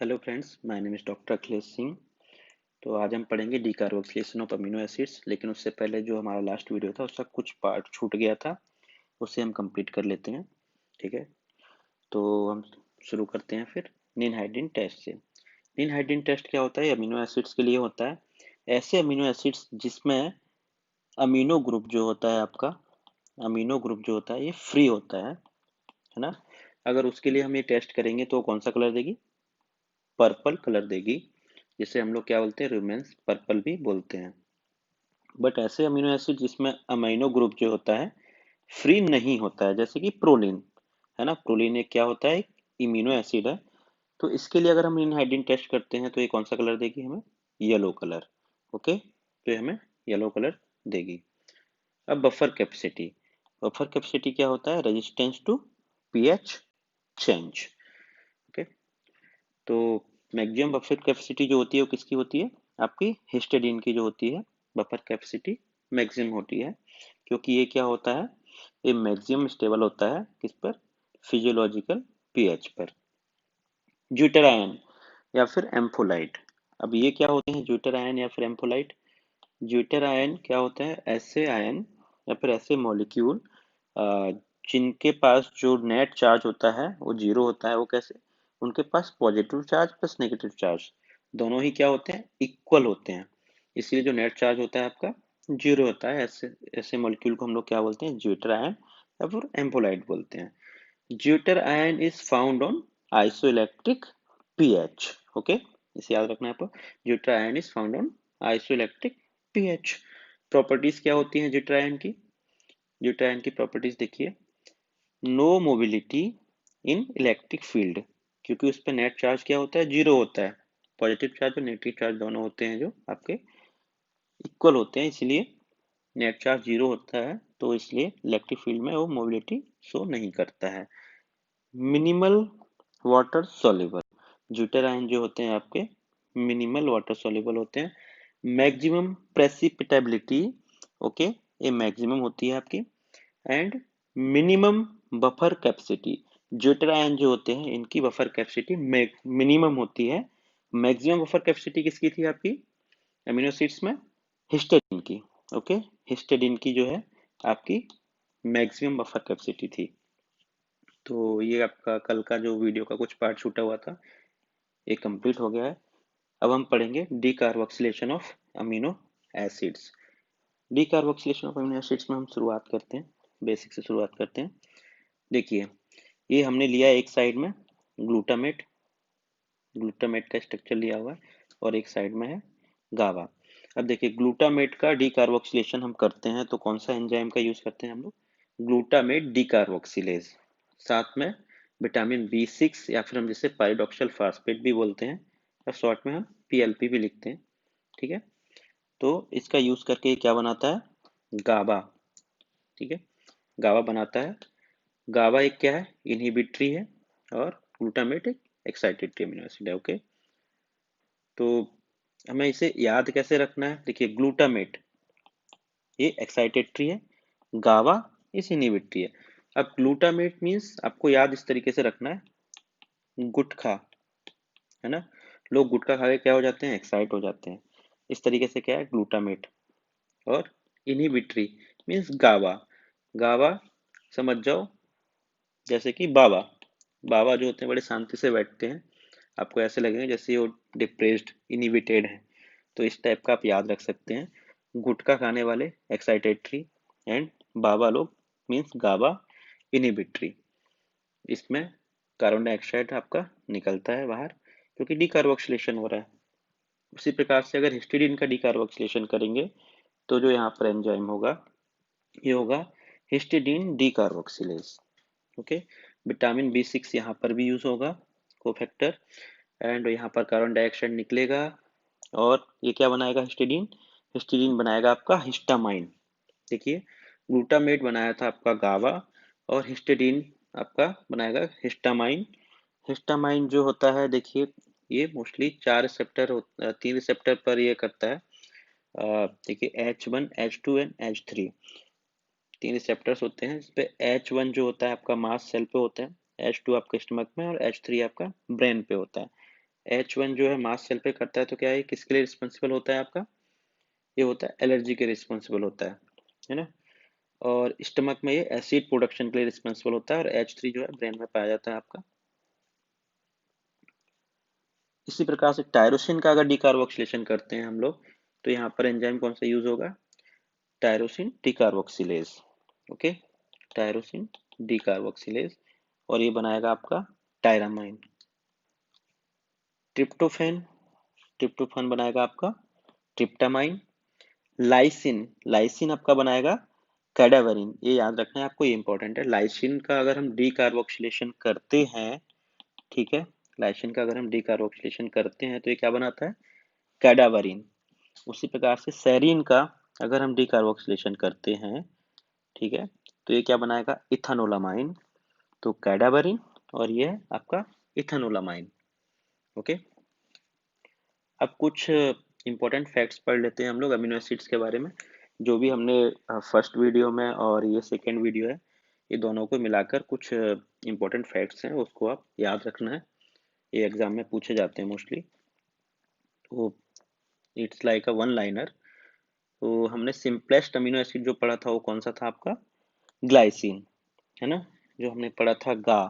Hello friends, my name is doctor Akhilesh Singh. तो आज हम पढ़ेंगे डीकार्बोक्सिलेशन ऑफ अमीनो एसिड्स। लेकिन उससे पहले जो हमारा लास्ट वीडियो था उसका कुछ पार्ट छूट गया था, उसे हम कंप्लीट कर लेते हैं। ठीक है, तो हम शुरू करते हैं फिर नीन हाइड्रीन टेस्ट से। नीन हाइड्रीन टेस्ट क्या होता है? अमीनो एसिड्स के लिए होता है। ऐसे अमीनो एसिड्स जिसमें अमीनो ग्रुप जो होता है आपका, अमीनो ग्रुप जो होता है ये फ्री होता है ना। अगर उसके लिए हम ये टेस्ट करेंगे तो कौन सा कलर देगी? पर्पल कलर देगी, जिसे हम लोग क्या बोलते हैं? रूमेंस पर्पल भी बोलते हैं। बट ऐसे अमीनो एसिड जिसमें अमीनो ग्रुप जो होता है फ्री नहीं होता है, जैसे कि प्रोलीन है ना। प्रोलीन एक क्या होता है? एक इम्यूनो एसिड है। तो इसके लिए अगर हम इनहाइड्रीन टेस्ट करते हैं तो ये कौन सा कलर देगी हमें? Yellow colour. ओके, तो ये हमें येलो कलर देगी। अब बफर कैपेसिटी। बफर कैपेसिटी क्या होता है? Resistance to pH change. Okay, तो मैक्सिमम बफर कैपेसिटी जो होती है वो किसकी होती है? आपकी हिस्टिडाइन की जो होती है बफर कैपेसिटी मैक्सिमम होती है, क्योंकि ये क्या होता है? ये मैक्सिमम स्टेबल होता है किस पर? फिजियोलॉजिकल पीएच पर। ज्यूटर आयन या फिर एम्फोलाइट। अब ये क्या होते हैं ज्यूटर आयन या फिर एम्फोलाइट? ज्यूटर आयन क्या होते हैं? ऐसे आयन या फिर ऐसे मॉलिक्यूल जिनके पास जो नेट चार्ज होता है वो जीरो होता है। वो कैसे? उनके पास positive charge plus negative charge दोनों ही क्या होते हैं? इक्वल होते हैं। इसलिए जो नेट चार्ज होता है आपका जीरो होता है। ऐसे ऐसे मॉलिक्यूल को हम लोग क्या बोलते हैं? ज्यूटर आयन या फिर एम्पोलाइट बोलते हैं। Zwitterion is found on isoelectric pH. Okay, इसे याद रखना है आपको। Zwitterion is found on isoelectric pH. Properties क्या होती हैं ज्यूटर आयन की? ज्यूटर आयन की प्रॉपर्टीज देखिए। No mobility in electric field, क्योंकि उस पर नेट चार्ज क्या होता है? जीरो होता है। पॉजिटिव चार्ज और नेगेटिव चार्ज दोनों होते हैं जो आपके इक्वल होते हैं, इसलिए नेट चार्ज जीरो होता है, तो इसलिए इलेक्ट्रिक फील्ड में वो मोबिलिटी शो नहीं करता है। Minimal water soluble. Zwitter ion जो होते हैं आपके मिनिमल वाटर सॉल्युबल होते हैं। मैक्सिमम प्रेसिपिटेबिलिटी, ओके, ये मैक्सिमम होती है आपकी। And minimum buffer capacity. Zwitter ion जो होते हैं इनकी बफर कैपेसिटी मिनिमम होती है। मैक्सिमम बफर कैपेसिटी किसकी थी आपकी अमीनो एसिड्स में? हिस्टिडाइन की। ओके, हिस्टिडाइन की जो है आपकी मैक्सिमम बफर कैपेसिटी थी। तो ये आपका कल का जो वीडियो का कुछ पार्ट छूटा हुआ था ये कंप्लीट हो गया है। अब हम पढ़ेंगे decarboxylation of amino acids. Decarboxylation of amino acids में हम शुरुआत करते हैं, बेसिक से शुरुआत करते हैं। देखिए, ये हमने लिया एक साइड में ग्लूटामेट, ग्लूटामेट का स्ट्रक्चर लिया हुआ है, और एक साइड में है गावा। अब देखिए, ग्लूटामेट का डीकार्बोक्सिलेशन हम करते हैं तो कौन सा एंजाइम का यूज करते हैं हम लोग? Glutamate decarboxylase. साथ में विटामिन B6 या फिर हम जिसे पाइरिडॉक्सिल फास्फेट भी बोलते हैं, या शॉर्ट में हम PLP भी लिखते हैं। ठीक है, तो इसका यूज करके क्या बनाता है? गाबा। ठीक है, गाबा बनाता है। गाबा एक क्या है? इनहिबिटरी है, और ग्लूटामेट एक एक्साइटेटरी अमीनो एसिड है। ओके, तो हमें इसे याद कैसे रखना है? देखिए, ग्लूटामेट ये एक्साइटेटरी है, गावा इस इनहिबिटरी है। अब ग्लूटामेट मीन्स आपको याद इस तरीके से रखना है, गुटखा, है ना। लोग गुटखा खा के क्या हो जाते हैं? एक्साइट हो जाते हैं। इस तरीके से क्या है? ग्लूटामेट। और इनहिबिटरी मीन्स गावा। गावा समझ जाओ, जैसे कि बाबा। बाबा जो होते हैं बड़े शांति से बैठते हैं, आपको ऐसे लगेंगे जैसे वो डिप्रेस्ड इनहिबिटेड है। तो इस टाइप का आप याद रख सकते हैं। गुटखा खाने वाले एक्साइटेटरी, एंड बाबा लोग मीन्स गाबा इनहिबिटरी। इसमें कार्बन डाइऑक्साइड आपका निकलता है बाहर, क्योंकि डीकार्बोक्सिलेशन हो रहा है। उसी प्रकार से अगर हिस्टिडाइन का डीकार्बोक्सिलेशन करेंगे तो जो यहाँ पर एंजाइम होगा ये होगा histidine decarboxylase. Okay, vitamin B6 यहाँ पर भी यूज होगा, कोफैक्टर। एंड यहाँ पर कार्बन डाइऑक्साइड निकलेगा, और ये क्या बनाएगा? हिस्टिडाइन। हिस्टिडाइन बनाएगा आपका हिस्टामाइन। देखिए, ग्लूटामेट बनाया था आपका गावा, और हिस्टिडाइन आपका बनाएगा हिस्टामाइन। हिस्टामाइन जो होता है, देखिए, ये मोस्टली 3 रिसेप्टर पर ये करता है। देखिए, H1 H2 एंड H3 तीन रिसेप्टर्स होते हैं। इस पे H1 जो होता है आपका मास सेल पे होता है, H2 आपके स्टमक में, और H3 आपका ब्रेन पे होता है। H1 जो है मास्ट सेल पे करता है, तो क्या है किसके लिए रिस्पॉन्सिबल होता है आपका, ये होता है एलर्जी के रिस्पॉन्सिबल होता है ना। और स्टमक में ये एसिड प्रोडक्शन के लिए रिस्पॉन्सिबल होता है, और H3 जो है ब्रेन में पाया जाता है आपका। इसी प्रकार से टायरोसिन का अगर डिकार्बोक्सिलेशन करते हैं हम लोग, तो यहाँ पर एंजाइम कौन सा यूज होगा, टायरोसिन डिकार्बोक्सिलेज। ओके, टायरोसिन डिकार्बोक्सिलेज, और ये बनाएगा आपका टायरामाइन। ट्रिप्टोफैन, ट्रिप्टोफैन बनाएगा आपका ट्रिप्टामाइन। लाइसिन, लाइसिन आपका बनाएगा कैडावरिन। ये याद रखना है आपको, ये इंपॉर्टेंट है। लाइसिन का अगर हम डिकार्बोक्सिलेशन करते हैं, ठीक है, लाइसिन का अगर हम डिकार्बोक्सिलेशन करते हैं तो ये क्या बनाता है, कैडावरिन। उसी प्रकार से सेरीन का अगर हम डिकार्बोक्सिलेशन करते हैं, ठीक है, तो ये क्या बनाएगा, इथानोलामाइन। तो कैडावरिन, और ये है आपका इथानोलामाइन। ओके, अब कुछ इंपॉर्टेंट फैक्ट्स पढ़ लेते हैं हम लोग अमीनो एसिड्स के बारे में, जो भी हमने फर्स्ट वीडियो में और ये सेकेंड वीडियो है, ये दोनों को मिलाकर कुछ इंपॉर्टेंट फैक्ट्स हैं, उसको आप याद रखना है, ये एग्जाम में पूछे जाते हैं मोस्टली। तो it's like a one liner. तो हमने सिंपलेस्ट अमीनो एसिड जो पढ़ा था वो कौन सा था आपका, ग्लाइसिन, है ना, जो हमने पढ़ा था गा,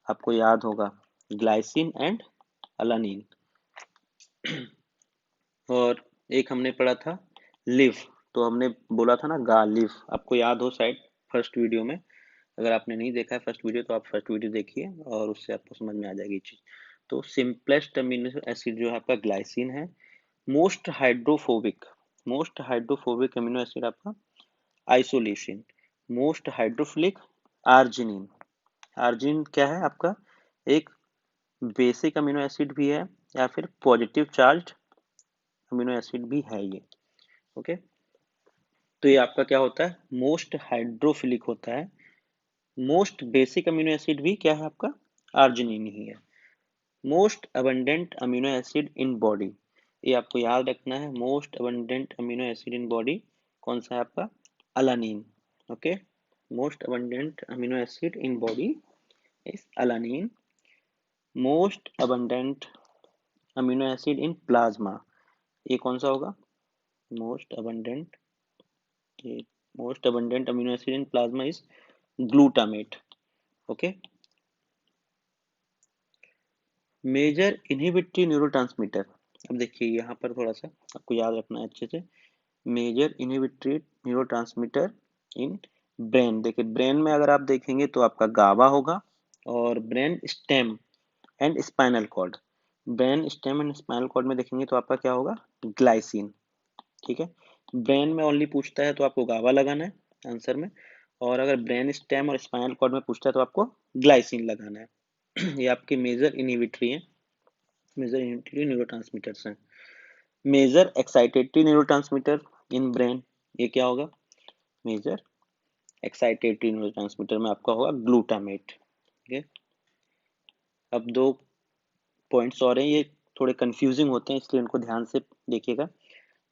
आपको याद होगा, ग्लाइसिन एंड अलानिन। और एक हमने पढ़ा था लिव, तो हमने बोला था ना गा लिव, आपको याद हो शायद फर्स्ट वीडियो में। अगर आपने नहीं देखा है फर्स्ट वीडियो, तो आप फर्स्ट वीडियो देखिए और उससे आपको समझ में आ जाएगी चीज। तो सिंपलेस्ट अमीनो एसिड जो है आपका ग्लाइसिन है। Most hydrophobic, most hydrophobic amino acid आपका isolation. Most hydrophilic arginine. Arginine क्या है आपका, एक बेसिक अमीनो एसिड भी है, या फिर पॉजिटिव चार्ज अमीनो एसिड भी है ये। ओके, तो ये आपका क्या होता है, मोस्ट हाइड्रोफिलिक होता है। मोस्ट बेसिक अमीनो एसिड भी क्या है आपका, आर्जिनिन ही है। Most abundant amino acid in body, ये आपको याद रखना है, most abundant amino acid in body कौन सा है आपका, alanine. Okay, most abundant amino acid in body is alanine. Most abundant amino acid in plasma, ये कौन सा होगा, most abundant, most abundant amino acid in plasma is glutamate. Okay, major inhibitory neurotransmitter, अब देखिए यहाँ पर थोड़ा सा आपको याद रखना है अच्छे से। Major inhibitory neurotransmitter in brain, देखिए ब्रेन में अगर आप देखेंगे तो आपका गाबा होगा, और brain stem and spinal cord, brain stem and spinal cord में देखेंगे तो आपका क्या होगा, ग्लाइसिन। ठीक है, ब्रेन में ओनली पूछता है तो आपको गाबा लगाना है आंसर में, और अगर ब्रेन स्टेम और स्पाइनल कॉर्ड में पूछता है तो आपको ग्लाइसिन लगाना है। ये आपके मेजर इनहिबिटरी है, मेजर इनहिबिटरी न्यूरोट्रांसमीटर्स हैं। Major excitatory neurotransmitter in brain, ये क्या होगा, मेजर एक्साइटेटरी न्यूरोट्रांसमीटर में आपका होगा ग्लूटामेट। ठीक है, अब दो पॉइंट्स और हैं, ये थोड़े कंफ्यूजिंग होते हैं इसलिए इनको ध्यान से देखिएगा।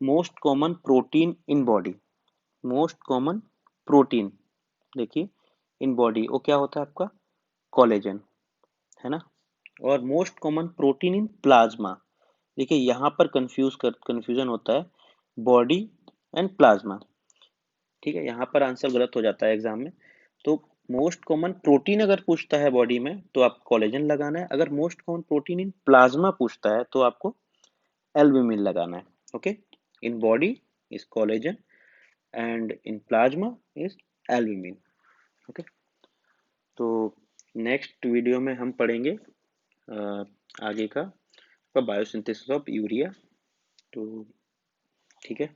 Most common protein in body, most common protein, देखिए इन बॉडी वो क्या होता है आपका, कोलेजन, है ना। और most common protein in plasma, देखिए यहाँ पर कंफ्यूजन होता है बॉडी एंड प्लाज्मा। ठीक है, यहाँ पर आंसर गलत हो जाता है एग्जाम में। तो मोस्ट कॉमन प्रोटीन अगर पूछता है बॉडी में तो आप कोलेजन लगाना है, अगर most common protein in plasma पूछता है तो आपको एल्ब्यूमिन लगाना है। Okay, in body is collagen and in plasma is albumin. Okay, तो नेक्स्ट वीडियो में हम पढ़ेंगे आगे का बायोसिंथेसिस ऑफ यूरिया। तो ठीक है।